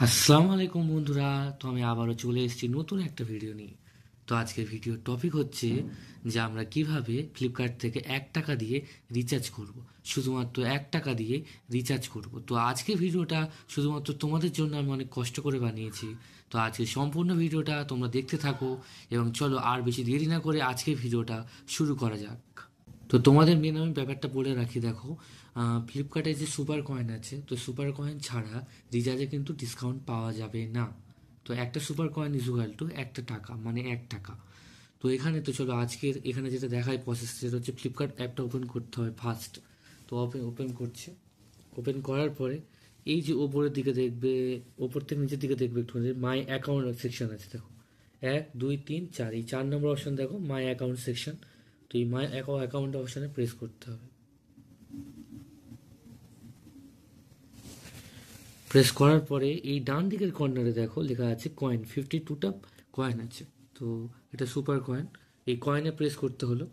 আসসালামু আলাইকুম বন্ধুরা। তো আমি আবারও চলে এসেছি নতুন একটা ভিডিও নিয়ে। তো আজকের ভিডিওর টপিক হচ্ছে যে আমরা কিভাবে ফ্লিপকার্ট থেকে 1 টাকা দিয়ে রিচার্জ করব। শুধুমাত্র 1 টাকা দিয়ে রিচার্জ করব। তো আজকের ভিডিওটা শুধুমাত্র তোমাদের জন্য আমি অনেক কষ্ট করে বানিয়েছি। তো আজকে সম্পূর্ণ ভিডিওটা তোমরা দেখতে থাকো এবং চলো আর বেশি দেরি না করে আজকের ভিডিওটা শুরু করা যাক। তো তোমাদের মেন আমি ব্যাপারটা বলে রাখি, দেখো, ফ্লিপকার্টে যে সুপার কয়েন আছে, তো সুপার কয়েন ছাড়া রিচার্জে কিন্তু ডিসকাউন্ট পাওয়া যাবে না। তো একটা সুপার কয়েন ইজুয়াল টু 1 টাকা, মানে 1 টাকা। তো এখানে তো চলো আজকের এখানে যেটা দেখায় প্রসেস, সেটা হচ্ছে ফ্লিপকার্ট অ্যাপটা ওপেন করতে হবে ফার্স্ট। তো ওপেন করছে। ওপেন করার পরে এই যে ওপরের দিকে দেখবে, ওপর থেকে নিচের দিকে দেখবে একটু মাই অ্যাকাউন্ট সেকশন আছে, দেখো 1 2 3 4, এই 4 নম্বর অপশন দেখো, মাই অ্যাকাউন্ট সেকশন। তো এই মাই অ্যাকাউন্ট অপশানে প্রেস করতে হবে। প্রেস করার পরে এই ডান দিকের কর্নারে দেখো লেখা আছে কয়েন, 52টা কয়েন আছে। তো এটা সুপার কয়েন, এই কয়েনে প্রেস করতে হলো।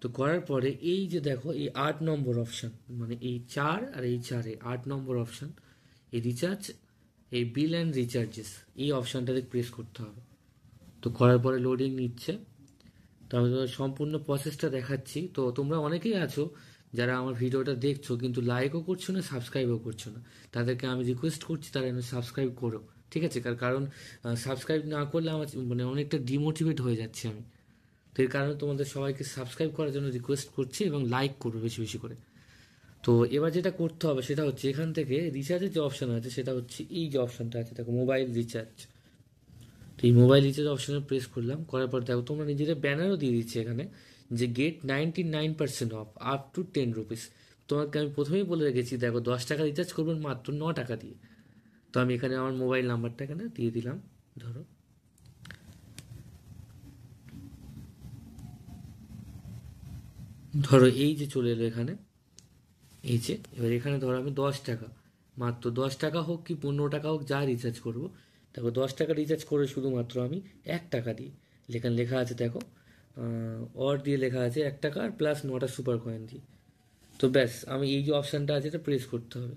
তো করার পরে এই যে দেখো এই 8 নম্বর অপশান, মানে এই 4 আর এই 4-এ 8 নম্বর অপশান, এই রিচার্জ, এই বিল অ্যান্ড রিচার্জেস, এই অপশানটাতে প্রেস করতে হবে। তো করার পরে লোডিং নিচ্ছে। তো আমি তোমার সম্পূর্ণ প্রসেসটা দেখাচ্ছি। তো তোমরা অনেকেই আছো যারা আমার ভিডিওটা দেখছো কিন্তু লাইকও করছো না, সাবস্ক্রাইবও করছো না। তাদেরকে আমি রিকোয়েস্ট করছি তারা যেন সাবস্ক্রাইব করো, ঠিক আছে? কারণ সাবস্ক্রাইব না করলে আমার মানে অনেকটা ডিমোটিভেট হয়ে যাচ্ছে আমি। তো এর কারণে তোমাদের সবাইকে সাবস্ক্রাইব করার জন্য রিকোয়েস্ট করছি এবং লাইক করবে বেশি বেশি করে। তো এবার যেটা করতে হবে সেটা হচ্ছে এখান থেকে রিচার্জের যে অপশান আছে সেটা হচ্ছে এই যে অপশানটা আছে, দেখো মোবাইল রিচার্জ। তো এই মোবাইল রিচার্জ অপশানে প্রেস করলাম। করার পর দেখো তোমরা নিজেদের ব্যানারও দিয়ে দিচ্ছে এখানে যে get 99% off up to 10 rupees. তোমাকে আমি প্রথমেই বলে রেখেছি, দেখো 10 টাকা রিচার্জ করবেন মাত্র 9 টাকা দিয়ে। তো আমি এখানে আমার মোবাইল নাম্বারটা এখানে দিয়ে দিলাম। ধরো ধরো এই যে চলে এলো এখানে, এই যে এবার এখানে ধরো আমি 10 টাকা, মাত্র 10 টাকা হোক কি 15 টাকা হোক, যা রিচার্জ করবো। দেখো 10 টাকা রিচার্জ করে শুধুমাত্র আমি 1 টাকা দিয়ে, এখানে লেখা আছে দেখো, অর দিয়ে লেখা আছে 1 টাকা আর প্লাস 9টা সুপার কয়েন দিয়ে। তো ব্যাস আমি এই যে অপশানটা আছে এটা প্রেস করতে হবে।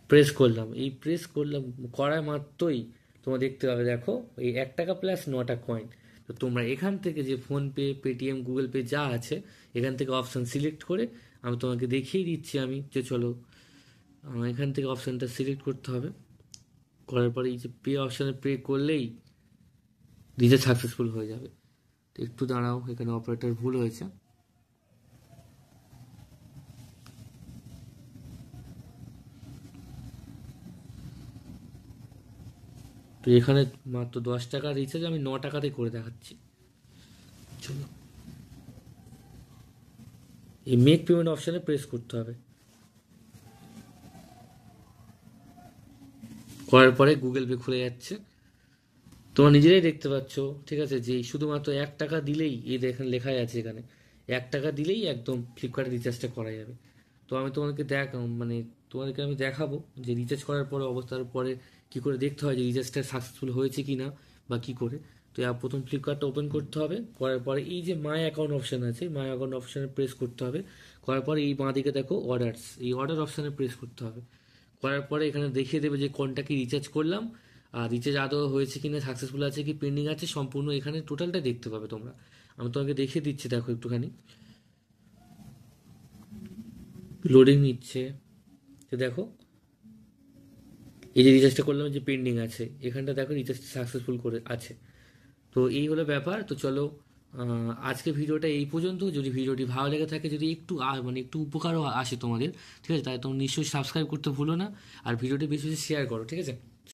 প্রেস করলাম, এই প্রেস করলাম, করা মাত্রই তোমরা দেখতে পাবে দেখো এই 1 টাকা প্লাস 9টা কয়েন। তো তোমরা এখান থেকে যে ফোনপে, পেটিএম, গুগল পে যা আছে এখান থেকে অপশান সিলেক্ট করে আমি তোমাকে দেখিয়ে দিচ্ছি আমি, যে চলো এখান থেকে অপশানটা সিলেক্ট করতে হবে। করার পরে এই যে পে অপশানে পে করলেই রিচার্জ সাকসেসফুল হয়ে যাবে। তো একটু দাঁড়াও, এখানে অপারেটর ভুল হয়েছে। তো এখানে মাত্র 10 টাকা রিচার্জ আমি 9 টাকাতে করে দেখাচ্ছি। চলো এই মেক পেমেন্ট অপশানে প্রেস করতে হবে। করার পরে গুগল পে খুলে যাচ্ছে। তোমরা নিজেরাই দেখতে পাচ্ছ, ঠিক আছে, যে শুধুমাত্র 1 টাকা দিলেই এই দেখেন লেখাই আছে এখানে, 1 টাকা দিলেই একদম ফ্লিপকার্টে রিচার্জটা করা যাবে। তো আমি তোমাদেরকে মানে তোমাদেরকে আমি দেখাবো যে রিচার্জ করার পরে অবস্থার পরে কি করে দেখতে হয় যে রিচার্জটা সাকসেসফুল হয়েছে কি না বা কি করে। তো প্রথম ফ্লিপকার্টটা ওপেন করতে হবে। করার পরে এই যে মাই অ্যাকাউন্ট অপশান আছে, মাই অ্যাকাউন্ট অপশানে প্রেস করতে হবে। করার পরে এই বাঁ দিকে দেখো অর্ডারস, এই অর্ডার অপশানে প্রেস করতে হবে। করার পরে এখানে দেখিয়ে দেবে যে কোনটা কি রিচার্জ করলাম, আর রিচার্জ আদৌ হয়েছে কিনা, সাকসেসফুল আছে কি পেন্ডিং আছে, সম্পূর্ণ এখানে টোটালটা দেখতে পাবে তোমরা। আমি তোমাকে দেখিয়ে দিচ্ছি, দেখো একটুখানি লোডিং নিচ্ছে। তো দেখো এই যে রিচার্জটা করলাম যে পেন্ডিং আছে, এখানটা দেখো রিচার্জ সাকসেসফুল করে আছে। তো এই হলো ব্যাপার। তো চলো আজকে ভিডিওটা এই পর্যন্ত। যদি ভিডিওটি ভালো লেগে থাকে, যদি একটু মানে একটু উপকারও আসে তোমাদের, ঠিক আছে, তাহলে তোমরা নিশ্চয়ই সাবস্ক্রাইব করতে ভুলো না। আর ভিডিওটি বেশি বেশি শেয়ার করো, ঠিক আছে।